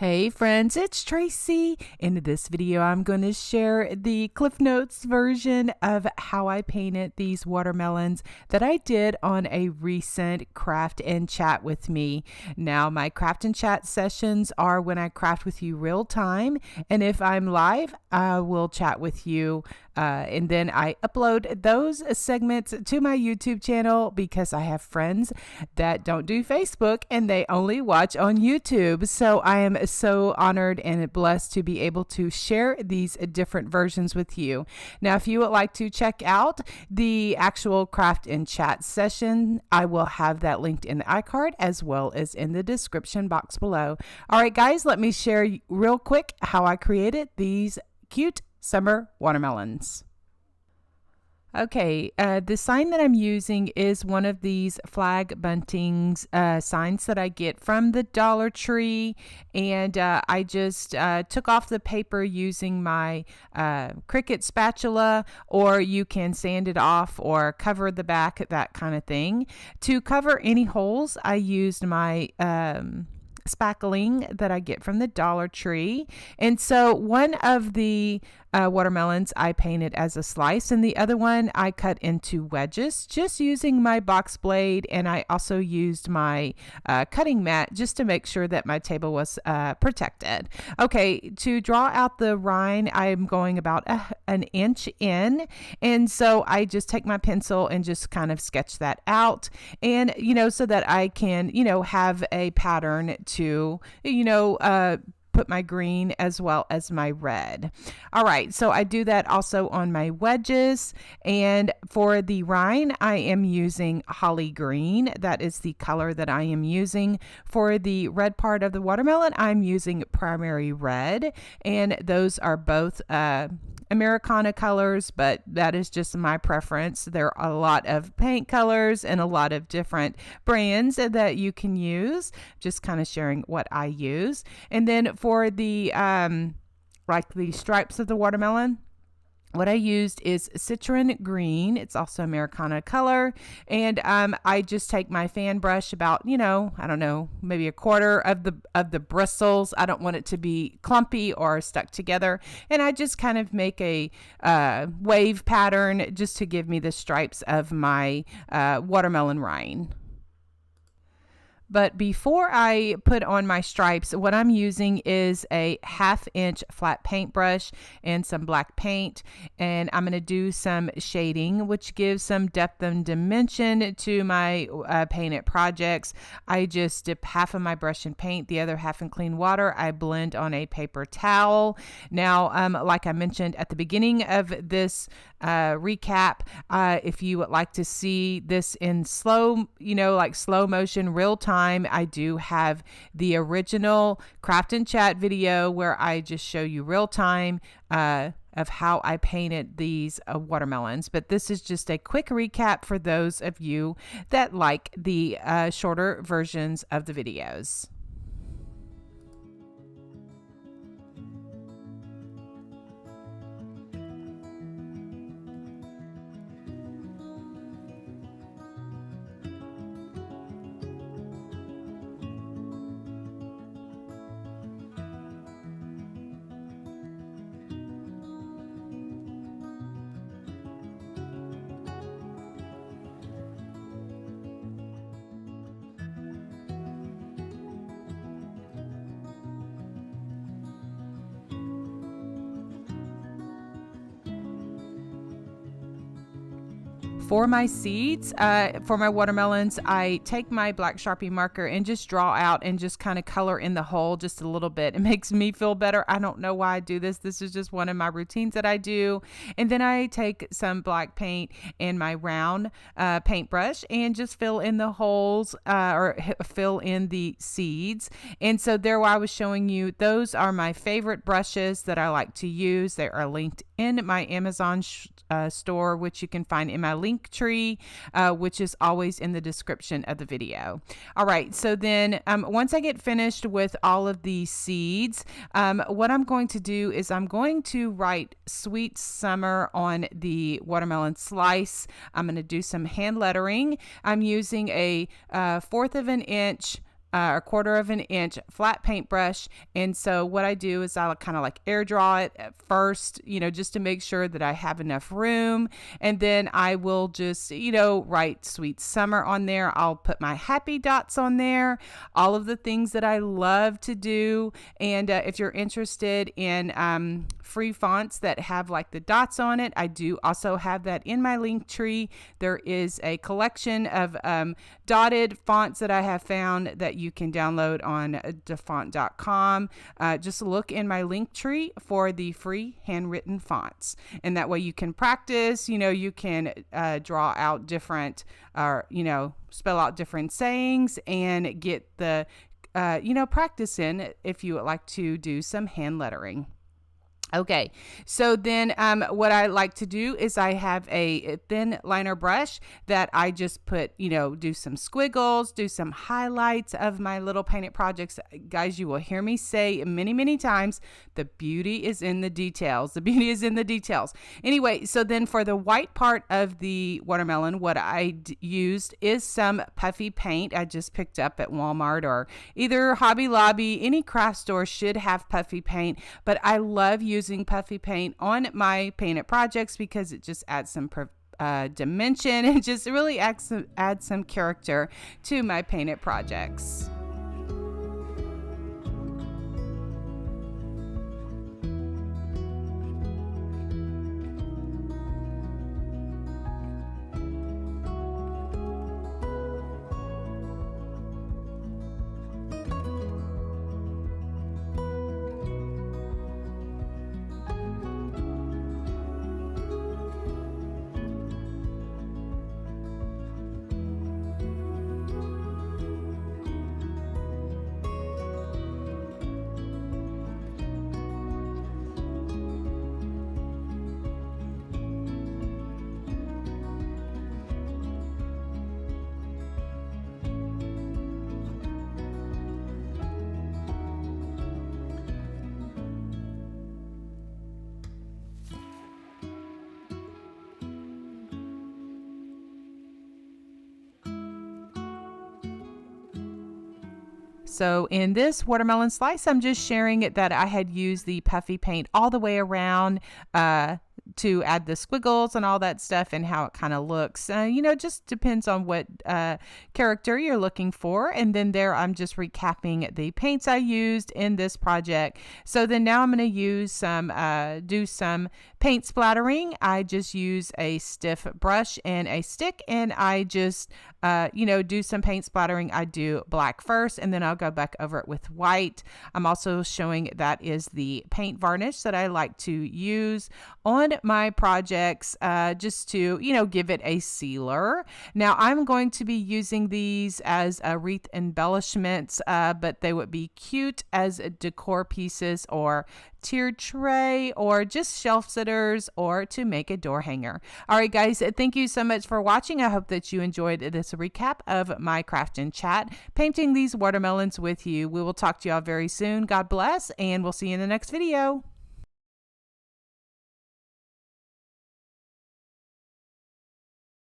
Hey friends, it's Tracy. In this video, I'm going to share the Cliff Notes version of how I painted these watermelons that I did on a recent craft and chat with me. Now, my craft and chat sessions are when I craft with you real time, and if I'm live, I will chat with you and then I upload those segments to my YouTube channel because I have friends that don't do Facebook and they only watch on YouTube. So I am so honored and blessed to be able to share these different versions with you. Now, if you would like to check out the actual craft and chat session, I will have that linked in the iCard as well as in the description box below. All right, guys, let me share real quick how I created these cute summer watermelons. Okay, the sign that I'm using is one of these flag buntings signs that I get from the Dollar Tree, and I just took off the paper using my Cricut spatula, or you can sand it off or cover the back, that kind of thing. To cover any holes, I used my spackling that I get from the Dollar Tree. And so one of the watermelons I painted as a slice, and the other one I cut into wedges just using my box blade, and I also used my cutting mat just to make sure that my table was protected. Okay, to draw out the rind, I'm going about an inch in, and so I just take my pencil and just kind of sketch that out, and so that I can have a pattern to put my green as well as my red. All right, so I do that also on my wedges, and for the rind I am using holly green. That is the color that I am using. For the red part of the watermelon, I'm using primary red, and those are both Americana colors, but that is just my preference. There are a lot of paint colors and a lot of different brands that you can use. Just kind of sharing what I use. And then for the like the stripes of the watermelon, what I used is citron green. It's also Americana color. And I just take my fan brush about, I don't know, maybe a quarter of the bristles. I don't want it to be clumpy or stuck together. And I just kind of make a wave pattern just to give me the stripes of my watermelon rind. But before I put on my stripes, what I'm using is a 1/2 inch flat paintbrush and some black paint. And I'm going to do some shading, which gives some depth and dimension to my painted projects. I just dip half of my brush in paint, the other half in clean water. I blend on a paper towel. Now, like I mentioned at the beginning of this recap, if you would like to see this in slow motion, real time, I do have the original craft and chat video where I just show you real time of how I painted these watermelons. But this is just a quick recap for those of you that like the shorter versions of the videos. For my seeds, for my watermelons, I take my black Sharpie marker and just draw out and just kind of color in the hole just a little bit. It makes me feel better. I don't know why I do this. This is just one of my routines that I do. And then I take some black paint and my round paintbrush and just fill in the holes or fill in the seeds. And so there I was showing you, those are my favorite brushes that I like to use. They are linked in my Amazon store, which you can find in my link tree, which is always in the description of the video. All right, so then once I get finished with all of these seeds, what I'm going to do is I'm going to write Sweet Summer on the watermelon slice. I'm going to do some hand lettering. I'm using a 1/4 of an inch a quarter of an inch flat paintbrush. And so what I do is I'll kind of like air draw it at first, just to make sure that I have enough room. And then I will just, write Sweet Summer on there. I'll put my happy dots on there, all of the things that I love to do. And if you're interested in free fonts that have like the dots on it, I do also have that in my link tree. There is a collection of dotted fonts that I have found that you can download on dafont.com. Just look in my link tree for the free handwritten fonts, and that way you can practice. You can draw out different, spell out different sayings and get the practice in if you would like to do some hand lettering. Okay, so then what I like to do is I have a thin liner brush that I just put, do some squiggles, do some highlights of my little painted projects. Guys, you will hear me say many, many times, the beauty is in the details. The beauty is in the details. Anyway, so then for the white part of the watermelon, what I used is some puffy paint I just picked up at Walmart or either Hobby Lobby. Any craft store should have puffy paint, but I love using puffy paint on my painted projects because it just adds some dimension and just really adds some character to my painted projects. So in this watermelon slice, I'm just sharing it that I had used the puffy paint all the way around to add the squiggles and all that stuff and how it kind of looks. Just depends on what character you're looking for. And then there I'm just recapping the paints I used in this project. So then now I'm going to use do some paint splattering. I just use a stiff brush and a stick, and I just do some paint splattering. I do black first, and then I'll go back over it with white. I'm also showing that is the paint varnish that I like to use on my projects, just to, give it a sealer. Now I'm going to be using these as wreath embellishments, but they would be cute as decor pieces or tiered tray or just shelf sitters or to make a door hanger. All right, guys, thank you so much for watching. I hope that you enjoyed this recap of my craft and chat, painting these watermelons with you. We will talk to y'all very soon. God bless, and we'll see you in the next video.